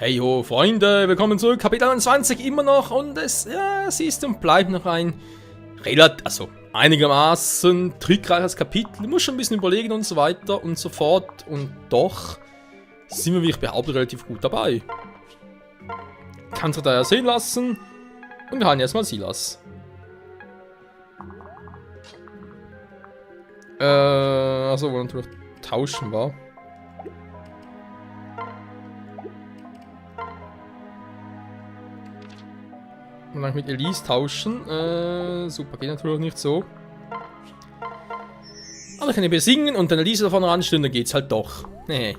Hey ho, Freunde, willkommen zurück, Kapitel 21 immer noch und es, ja, siehst und bleibt noch ein einigermaßen trickreiches Kapitel. Ich muss schon ein bisschen überlegen und so weiter und so fort und doch sind wir, wie ich behaupte, relativ gut dabei. Kannst du da ja sehen lassen und wir haben jetzt mal Silas. Also wollen wir natürlich tauschen, war. Und dann mit Elise tauschen. Super, geht natürlich nicht so. Aber ich kann ihn besingen und dann Elise davon ranstellen, dann geht's halt doch. Nee.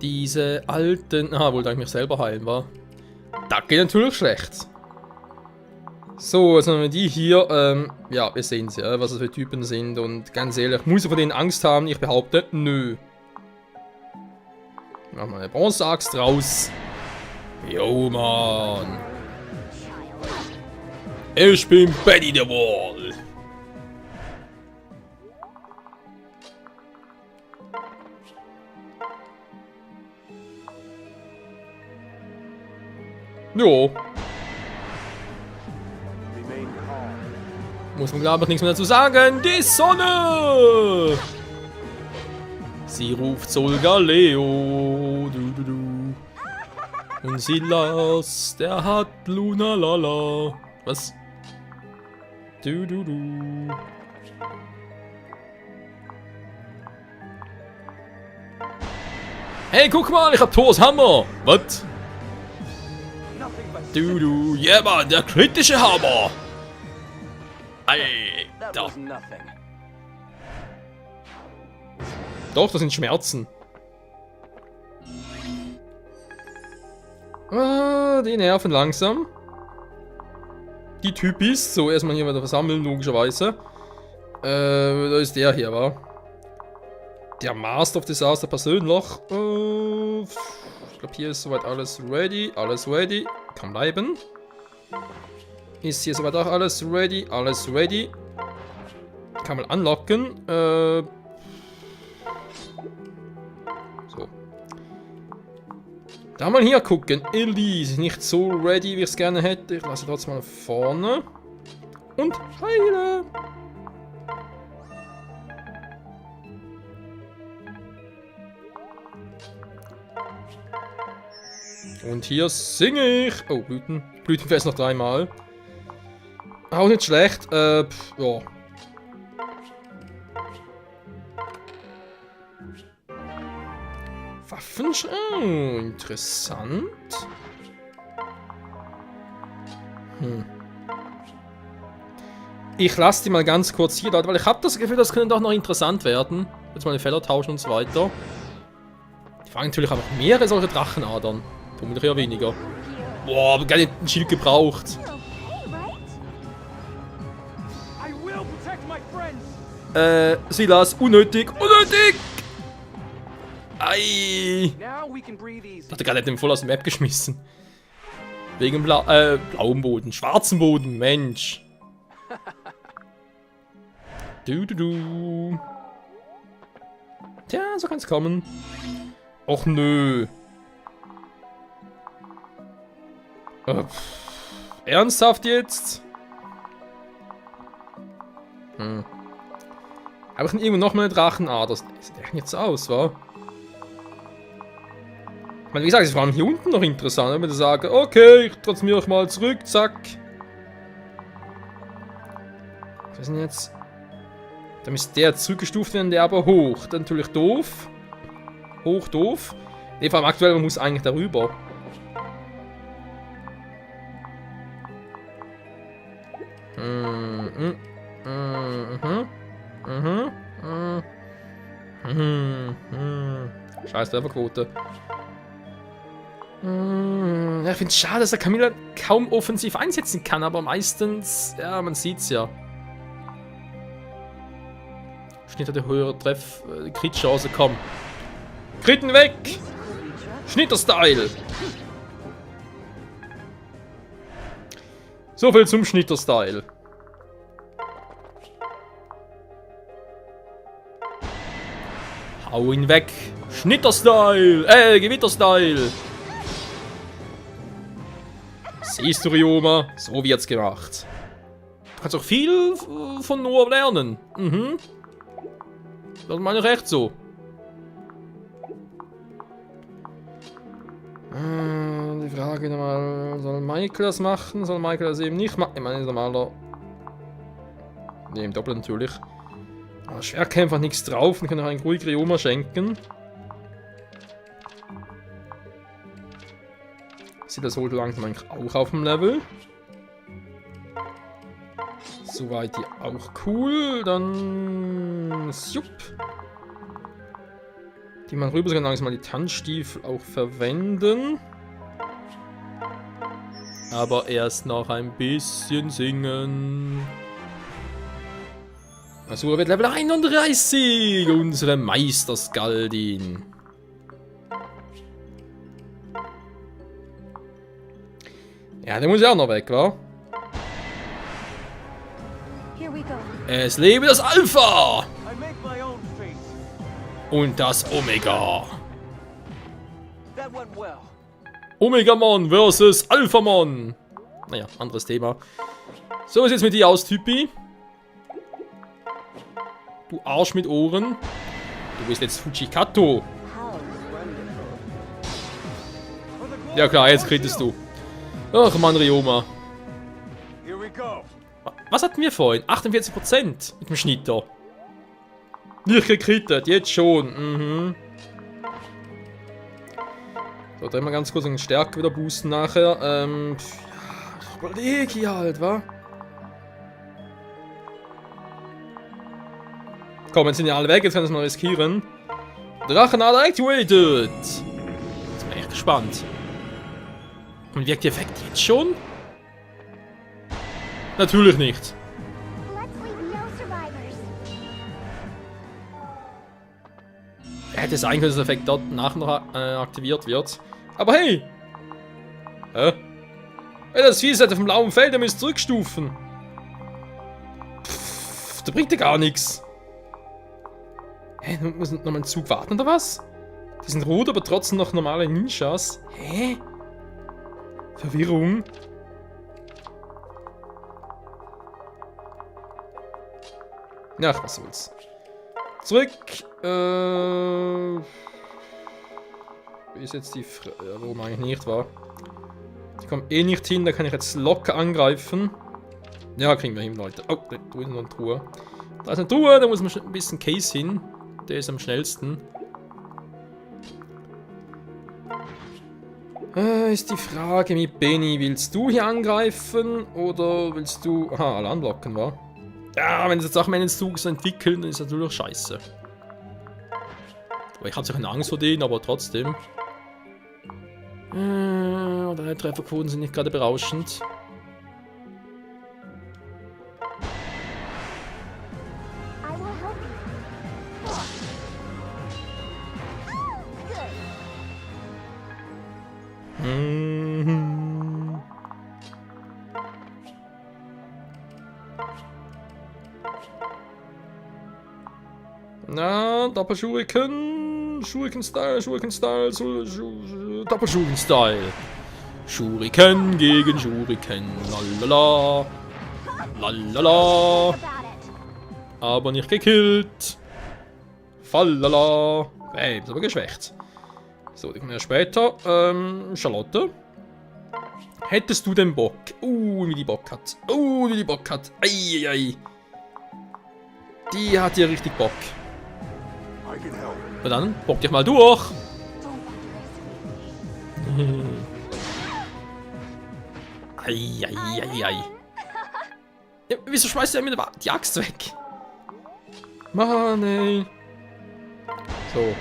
Diese alten... Ah, wollte ich mich selber heilen, war. Das geht natürlich schlecht. So, jetzt haben wir die hier. Ja, wir sehen sie, was das für Typen sind. Und ganz ehrlich, muss ich von denen Angst haben? Ich behaupte, nö. Machen wir eine Bronzeaxt raus. Jo, Mann. Ich bin Benny the Wall. Jo. Muss man, glaube ich, nichts mehr dazu sagen. Die Sonne! Sie ruft Sol Galeo. Du, du, du. Und Silas, der hat Luna Lala. Was? Du, du, du. Hey, guck mal, ich hab Thors Hammer. Was? Du, du. Ja, Mann, der kritische Hammer. Alter. Doch, das sind Schmerzen. Ah, die nerven langsam. Die Typis. So, erstmal hier wieder versammeln, logischerweise. Da ist der hier, wa? Der Master of Disaster persönlich. Ich glaube, hier ist soweit alles ready. Alles ready. Kann bleiben. Ist hier soweit auch alles ready? Alles ready. Kann man unlocken. So. Da mal hier gucken. Elise, nicht so ready, wie ich es gerne hätte. Ich lasse trotzdem mal vorne. Und heile. Und hier singe ich. Oh, Blüten. Blütenfest noch dreimal. Auch nicht schlecht. Ja. Waffen? Oh, interessant. Ich lasse die mal ganz kurz hier dort, weil ich habe das Gefühl, das könnte doch noch interessant werden. Jetzt mal die Felder tauschen und so weiter. Die fangen natürlich auch mehrere solche Drachenadern. Vermutlich eher weniger. Boah, aber gar nicht ein Schild gebraucht. Silas, unnötig, unnötig! Ei! Ich dachte gerade, er hat den voll aus der Map geschmissen. Wegen blauem Boden, schwarzen Boden, Mensch. Du, du, du. Tja, so kann's kommen. Och nö. Ernsthaft jetzt? Habe ich denn irgendwo noch mal eine Drachenader? Das sieht echt nicht so aus, wa? Ich meine, wie gesagt, es ist vor allem hier unten noch interessant, wenn wir sagen, okay, ich transformiere euch mal zurück, zack. Was ist denn jetzt? Da müsste der zurückgestuft werden, der aber hoch. Dann natürlich doof. Hoch, doof. Ne, vor allem aktuell, man muss eigentlich darüber. Scheiß Trefferquote. Ja, ich finde es schade, dass der Camilla kaum offensiv einsetzen kann, aber meistens, ja, man sieht's ja. Schnitt hat eine höhere Crit-Chance, komm. Kritten weg! Schnitter-Style! So viel zum Schnitter-Style. Hau ihn weg. Schnitter-Style. Gewitter-Style. Siehst du, Ryoma? So wird's gemacht. Du kannst auch viel von Noah lernen. Mhm. Das meine ich echt so. Die Frage nochmal, soll Michael das machen? Soll Michael das eben nicht machen? Ich meine, normaler... Ne, im Doppel natürlich. Aber Schwerkämpfer hat nichts drauf. Wir können auch einen ruhig Ryoma schenken. Sieht das wohl langsam eigentlich auch auf dem Level. Soweit die auch cool. Dann... Jupp. Die man rüber sogar langsam mal die Tanzstiefel auch verwenden. Aber erst noch ein bisschen singen. Asura wird Level 31. Unsere Meister-Skaldin. Ja, der muss ja auch noch weg, wa? Es lebe das Alpha! Und das Omega. Omega-Mon versus Alpha-Mon. Naja, anderes Thema. So, was ist jetzt mit dir aus, Typi? Du Arsch mit Ohren. Du bist jetzt Fujikato. Ja klar, jetzt kriegst du. Ach Mann, Ryoma. Was hatten wir vorhin? 48% mit dem Schnitter. Nicht gekrittet, jetzt schon. Mhm. So, drehen wir ganz kurz den Stärke wieder boosten nachher. Ja, ich überlege hier halt, wa? Komm, jetzt sind ja alle weg, jetzt können wir es mal riskieren. Drachenader activated! Jetzt bin ich echt gespannt. Und wirkt der Effekt jetzt schon? Natürlich nicht. Hätte es sein können, dass der Effekt dort nachher noch aktiviert wird. Aber hey! Hä? Hey, das Vieh ist auf dem blauen Feld, der müsst zurückstufen. Pff, da bringt ja gar nichts. Hä, muss noch mal einen Zug warten oder was? Die sind rot, aber trotzdem noch normale Ninjas. Hä? Verwirrung. Ach, was soll's. Zurück. Wie ist jetzt die warum eigentlich nicht war? Ich komme eh nicht hin, da kann ich jetzt locker angreifen. Ja, kriegen wir hin, Leute. Oh, da ist noch eine Truhe. Da ist eine Truhe, da muss man ein bisschen Case hin. Der ist am schnellsten. Ist die Frage mit Benny, willst du hier angreifen oder willst du... Aha, alle anlocken, wa? Ja, wenn sie jetzt auch meinen Zug so entwickeln, dann ist das natürlich scheiße. Aber ich habe keine Angst vor denen, aber trotzdem. Deine Trefferquoten sind nicht gerade berauschend. Na, Doppel-Shuriken, Shuriken-Style, Shuriken-Style, Doppel-Shuriken-Style. Shuriken gegen Shuriken, lalala, lalala. Aber nicht gekillt. Fallala. Hey, ist aber geschwächt. So, die kommen ja später. Charlotte. Hättest du den Bock? Wie die Bock hat. Wie die Bock hat. Eieiei. Die hat hier richtig Bock. Na dann, bock dich mal durch. Eieiei. Ja, wieso schmeißt du mir die Axt weg? Mann, ey. So.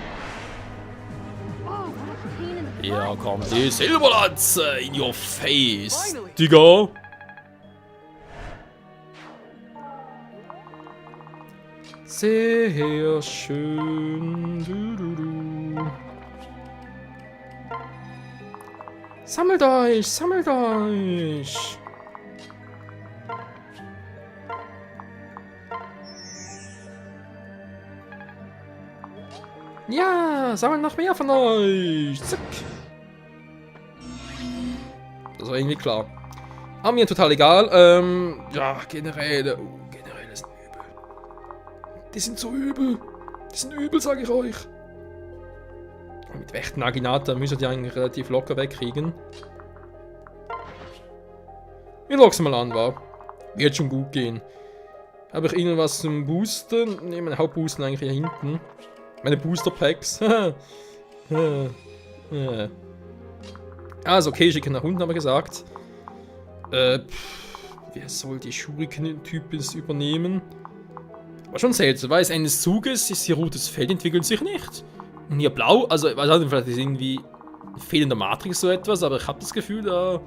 Hier kommt die Silberlanze in your face, Digga. Sehr schön. Sammelt euch, sammelt euch. Ja, sammeln noch mehr von euch. Zack. Das war irgendwie klar. Aber mir total egal. Ja, Generäle. Generäle sind übel. Die sind so übel. Die sind übel, sage ich euch. Und mit Wächten Naginata müsst ihr die eigentlich relativ locker wegkriegen. Wir locken mal an, wa? Wird schon gut gehen. Habe ich irgendwas zum Boosten? Ne, meine Hauptboosten eigentlich hier hinten. Meine Booster Packs. Also, okay, schicken nach unten, haben wir gesagt. Wer soll die Shuriken-Types übernehmen? War schon seltsam, weil es Ende des Zuges ist hier rotes Feld, entwickelt sich nicht. Und hier blau, also ich weiß nicht, vielleicht ist irgendwie ein fehlender Matrix so etwas, aber ich habe das Gefühl, da...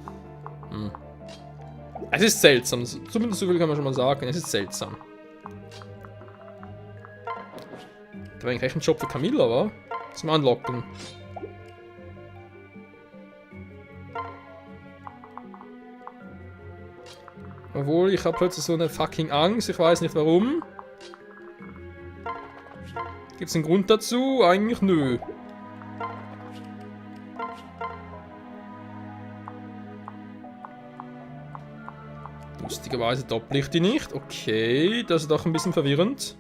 Es ist seltsam, zumindest so viel kann man schon mal sagen, es ist seltsam. Da war eigentlich echt ein Job für Camilla, wa? Das mal anlocken. Obwohl, ich habe plötzlich so eine fucking Angst, ich weiß nicht warum. Gibt's einen Grund dazu? Eigentlich nö. Lustigerweise doppel ich die nicht. Okay, das ist doch ein bisschen verwirrend.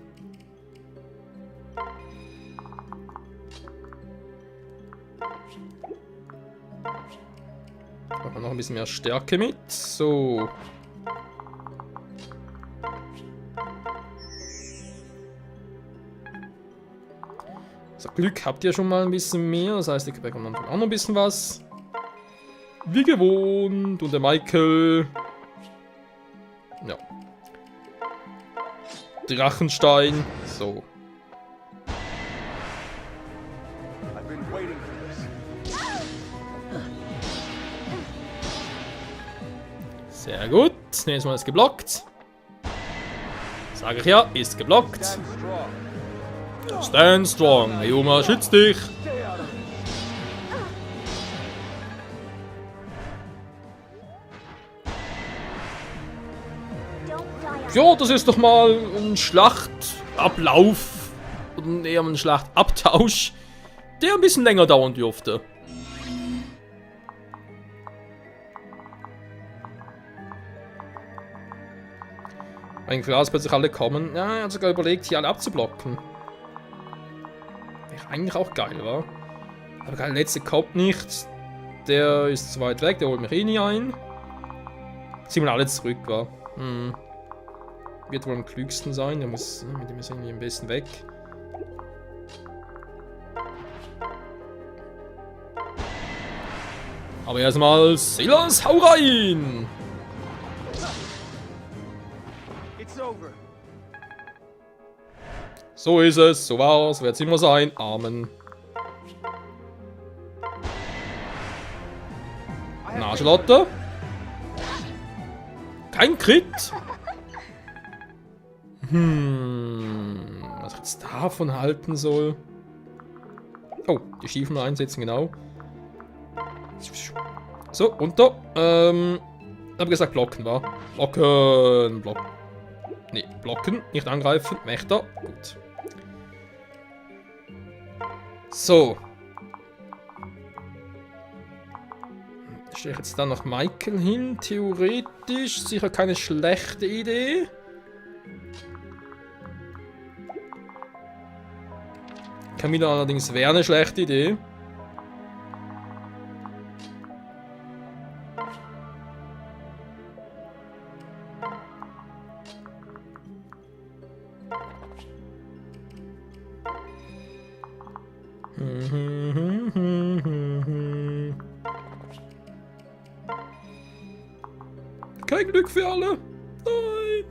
Machen wir noch ein bisschen mehr Stärke mit. So. So, Glück habt ihr schon mal ein bisschen mehr. Das heißt, ich bekomme auch noch ein bisschen was. Wie gewohnt. Und der Michael. Ja. Drachenstein. So. Sehr gut. Nächstes Mal ist geblockt. Sage ich ja, ist geblockt. Stand strong. Yuma, schütz dich. Ja, das ist doch mal ein Schlachtablauf. Oder eher ein Schlachtabtausch, der ein bisschen länger dauern dürfte. Eigentlich klar, dass plötzlich alle kommen. Ja, er hat sogar überlegt, hier alle abzublocken. Wäre eigentlich auch geil, wa? Aber der letzte kommt nicht. Der ist zu weit weg, der holt mich eh nie ein. Ziehen wir alle zurück, wa? Wird wohl am klügsten sein. Der muss, mit dem ist irgendwie am besten weg. Aber erstmal, Silas, hau rein! So ist es, so war's, wird's immer sein. Amen. Na, Charlotte? Kein Crit? Was ich jetzt davon halten soll. Oh, die Schiefen einsetzen, genau. So, runter. Hab gesagt blocken, war. Blocken, blocken. Nee, blocken, nicht angreifen. Wächter, gut. So. Stelle ich jetzt da noch Michael hin. Theoretisch sicher keine schlechte Idee. Camilla allerdings wäre eine schlechte Idee. Kein Glück für alle. Nein.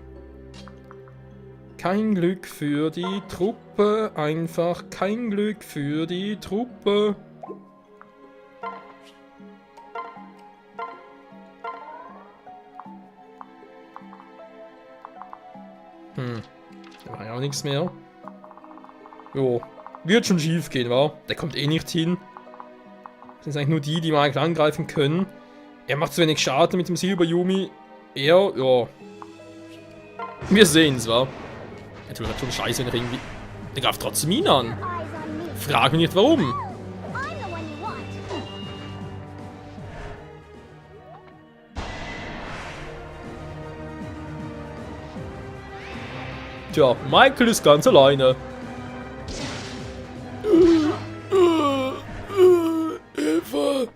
Kein Glück für die Truppe. Einfach kein Glück für die Truppe. Da war ja auch nichts mehr. Jo. Wird schon schief gehen, wa? Der kommt eh nicht hin. Das sind eigentlich nur die, die mal angreifen können. Er macht zu wenig Schaden mit dem Silber Yumi. Er, ja. Wir sehen's, wa? Natürlich schon scheiße, wenn er irgendwie... Der greift trotzdem ihn an. Frag mich nicht warum. I'm the one you want. Tja, Michael ist ganz alleine. Hilfe!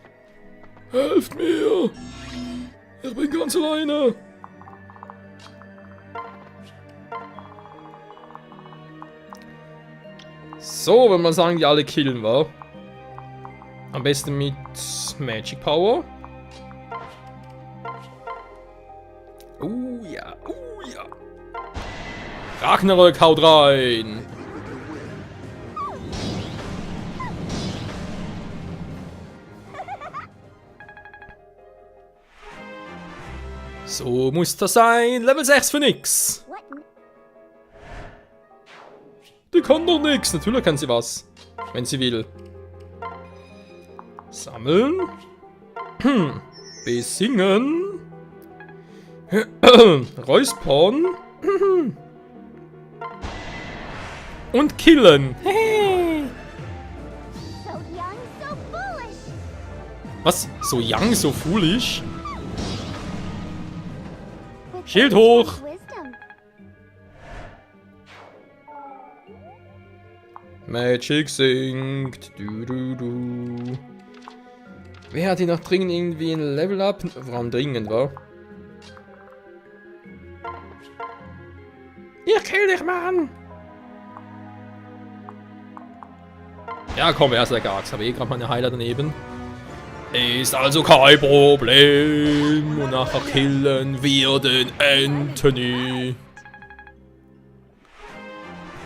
Helft mir! Ich bin ganz alleine! So, wenn man sagen, die alle killen war. Am besten mit Magic Power. Ja, ja. Ragnarök haut rein! So muss das sein. Level 6 für nix. What? Die kann doch nix. Natürlich kann sie was. Wenn sie will. Sammeln. Besingen. Räuspern. Und killen. So young, so foolish. Was? So young, so foolish? With Schild such hoch. wisdom. Magic singt. Du. Wer hat hier noch dringend irgendwie ein Level Up? Warum dringend war? Ich kill dich, Mann! Ja, komm, er ist der Gags. Habe eh gerade meine Heiler daneben. Ist also kein Problem. Und nachher killen wir den Anthony.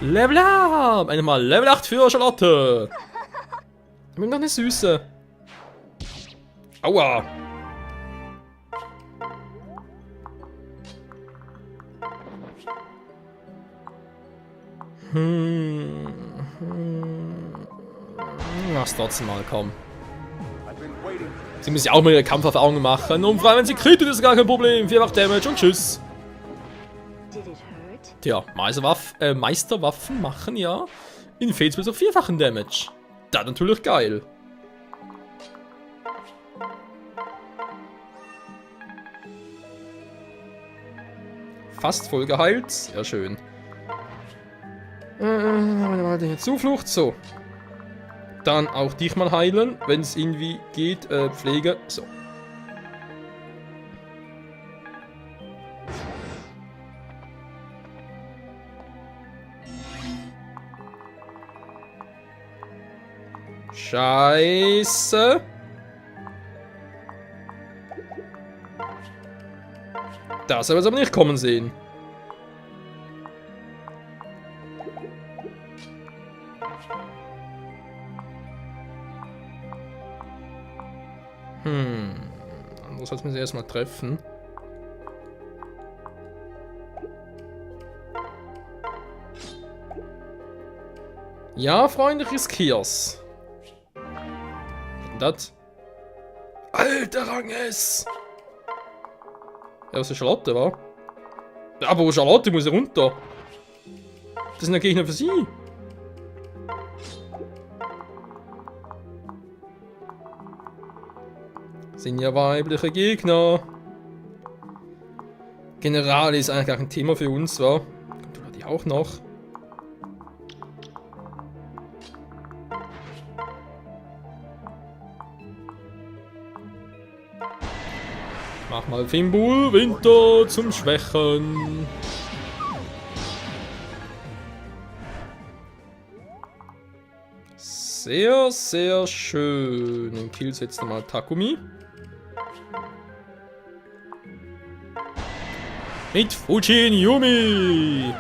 Level Up! Einmal Level 8 für Charlotte. Ich bin doch eine Süße. Aua! Lass trotzdem mal, komm. Sie müssen ja auch mal ihre Kampferfahrungen machen. Und vor allem, wenn sie kritisch ist, gar kein Problem. 4 Damage und tschüss. Did it hurt? Tja, Meisterwaffen machen ja in Fates bis auf 4-fachen Damage. Das ist natürlich geil. Fast voll geheilt. Sehr schön. Meine Zuflucht. So. Dann auch dich mal heilen, wenn es irgendwie geht. Pflege. So. Scheiße. Das haben wir jetzt aber nicht kommen sehen. Anders sollten wir sie erstmal treffen. Ja, Freunde, riskier's. Das? Alter Ranges! Ja, was ist Charlotte, war? Aber wo Charlotte muss runter. Das sind ja Gegner für sie. Sind ja weibliche Gegner. General ist eigentlich gar kein Thema für uns, war. Du die auch noch. Mach mal Fimbul, Winter zum Schwächen. Sehr, sehr schön. Den Kill setzt mal Takumi. Mit Fujin Yumi.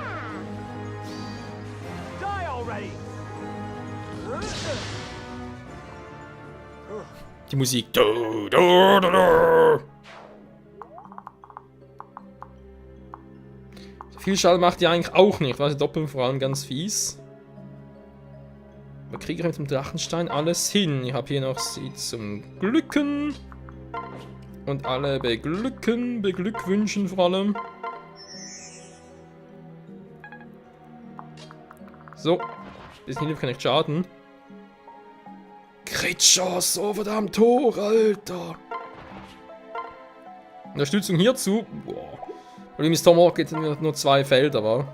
Die Musik. Viel Schaden macht die eigentlich auch nicht. Weil sie doppeln vor allem ganz fies. Aber kriege ich mit dem Drachenstein alles hin. Ich habe hier noch sie zum Glücken. Und alle beglücken, beglückwünschen vor allem. So. Bisschen Hilfe kann ich schaden. Crit-Chance, so verdammt Tor, Alter. Unterstützung hierzu. Boah. Problem ist, Tom geht nur 2 Felder, wa?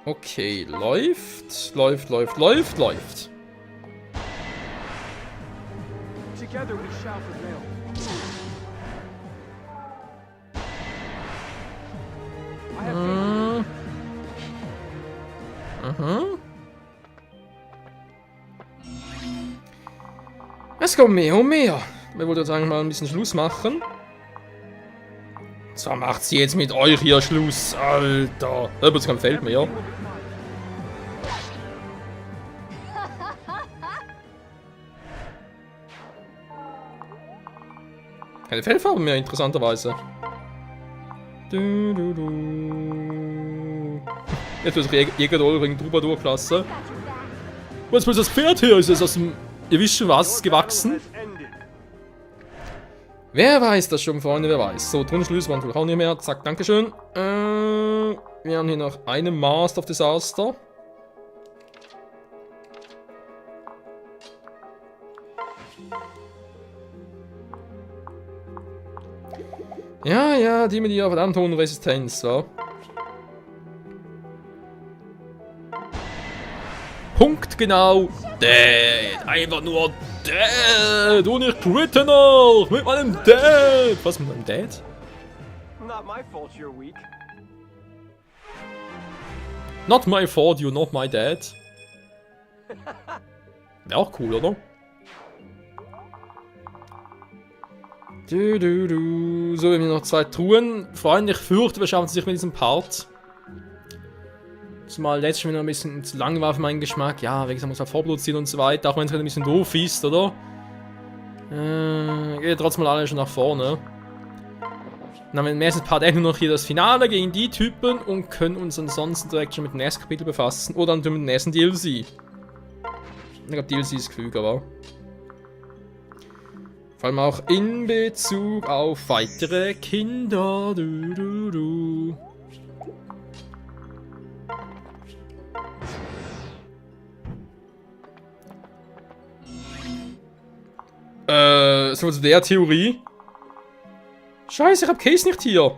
Okay, läuft. Together we shall prevail. I have faith. Es kommt mehr und mehr. Wir wollten jetzt eigentlich mal ein bisschen Schluss machen. Zwar macht sie jetzt mit euch hier Schluss, Alter. Aber es gefällt mir, ja. Keine Fellfarbe mehr, interessanterweise. Jetzt wird sich Jäger-Dollring drüber durchlassen. Wo ist das Pferd her? Ist es aus dem... Ihr wisst schon was, gewachsen? Wer weiß das schon, Freunde, wer weiß. So, Tunnelschluss waren natürlich auch nicht mehr. Zack, dankeschön. Wir haben hier noch einen Master of Disaster. Ja, die mit ihrer verdammt hohen Resistenz, so. Punkt genau. Dead. Einfach nur Dead. Und ich critte noch. Mit meinem Dead. Was mit meinem Dead? Not my fault you're weak. Not my fault, you're not my dad. Wäre auch cool, oder? So, wir haben noch 2 Truhen. Freunde, ich fürchte, wir schaffen es nicht mit diesem Part. Zumal letztes Mal noch ein bisschen zu lang war für meinen Geschmack. Ja, wie gesagt, muss man vorproduzieren und so weiter. Auch wenn es halt ein bisschen doof ist, oder? Geht trotzdem mal alle schon nach vorne. Dann haben wir im nächsten Part echt nur noch hier das Finale gegen die Typen und können uns ansonsten direkt schon mit dem nächsten Kapitel befassen. Oder dann mit dem nächsten DLC. Ich glaube, DLC ist gefügig, aber. Vor allem auch in Bezug auf weitere Kinder. So zu der Theorie. Scheiße, ich hab Case nicht hier.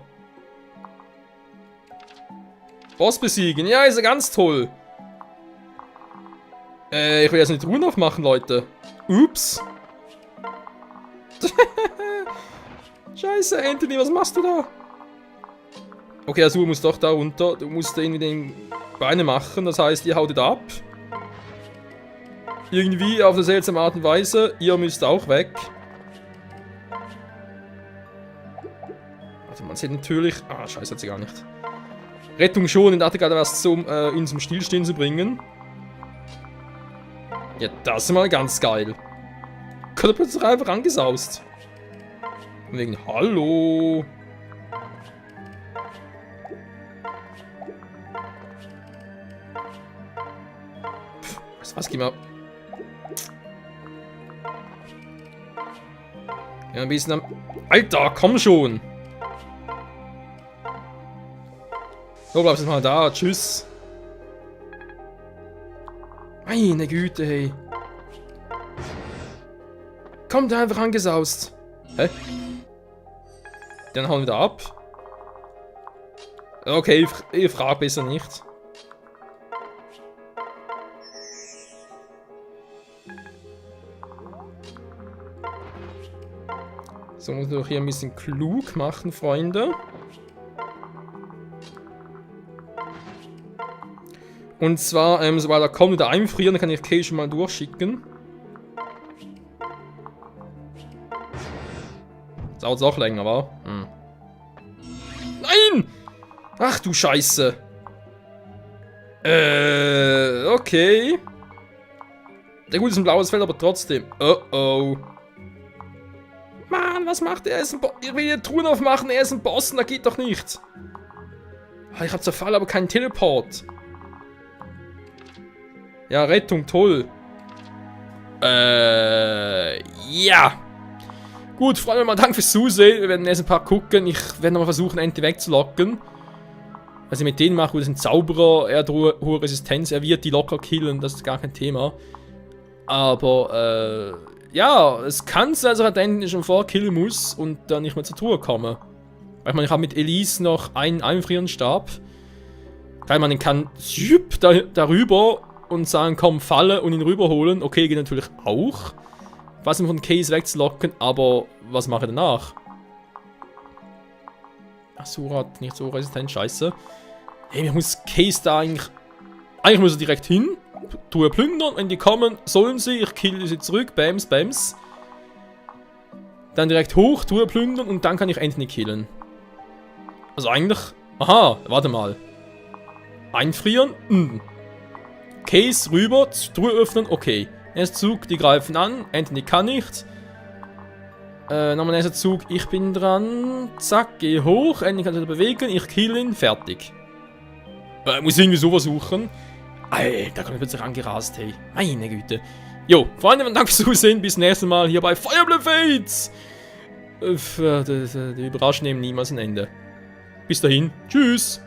Boss besiegen. Ja, ist ja ganz toll. Ich will jetzt nicht Ruhe aufmachen, Leute. Ups. Scheiße, Anthony, was machst du da? Okay, also du musst doch da runter. Du musst irgendwie den Beine machen. Das heißt, ihr hautet ab. Irgendwie auf eine seltsame Art und Weise. Ihr müsst auch weg. Also man sieht natürlich... Ah, scheiße, hat sie gar nicht. Rettung schon, ich dachte gerade was ihn zum Stillstehen zu bringen. Ja, das ist mal ganz geil. Kommt er plötzlich einfach angesaust. Und wegen, hallo. Pff, was gehen wir... Ja, ein bisschen am... Alter, komm schon! So, bleibst du mal da. Tschüss. Meine Güte, hey. Kommt einfach angesaust. Hä? Dann hauen wir wieder ab. Okay, ich frage besser nicht. So, muss ich doch hier ein bisschen klug machen, Freunde. Und zwar, sobald er kommt, wieder einfrieren, dann kann ich Kay schon mal durchschicken. Das dauert auch länger, wa? Hm. Nein! Ach du Scheiße. Okay. Der gut ist ein blaues Feld, aber trotzdem. Oh oh. Mann, was macht er? Ich will hier Truhen aufmachen, er ist ein Boss und das geht doch nicht. Ich hab zwar Fall, aber keinen Teleport. Ja, Rettung, toll. Ja. Gut, Freunde, mal danke fürs Zusehen. Wir werden den nächsten Part gucken. Ich werde nochmal versuchen, Anti wegzulocken. Was ich mit denen mache, das ist ein Zauberer, er hat hohe Resistenz, er wird die locker killen, das ist gar kein Thema. Aber, ja, es kann sein, dass er dann schon vorkillen muss und dann nicht mehr zur Truhe kommen. Weil ich meine, ich habe mit Elise noch einen Einfrierenstab. Weil man den kann darüber und sagen, komm, falle und ihn rüberholen. Okay, geht natürlich auch. Was ihn von Case wegzulocken, aber was mache ich danach? Ach, Sura hat nicht so resistent, scheiße. Hey, ich muss Case da eigentlich... Eigentlich muss er direkt hin. Tue plündern, wenn die kommen, sollen sie. Ich kill sie zurück, bams, bams. Dann direkt hoch, tue plündern und dann kann ich Anthony killen. Also eigentlich... Aha, warte mal. Einfrieren, Case rüber, Truhe öffnen, okay. Erster Zug, die greifen an, Anthony kann nicht. Nochmal erster Zug, ich bin dran. Zack, geh hoch, Anthony kann sich bewegen, ich kill ihn, fertig. Muss irgendwie so versuchen. Alter, da kommt plötzlich angerast, hey. Meine Güte. Jo, Freunde, danke fürs Zusehen, bis nächstes Mal hier bei Fire Emblem Fates. Die Überraschungen nehmen niemals ein Ende. Bis dahin, tschüss.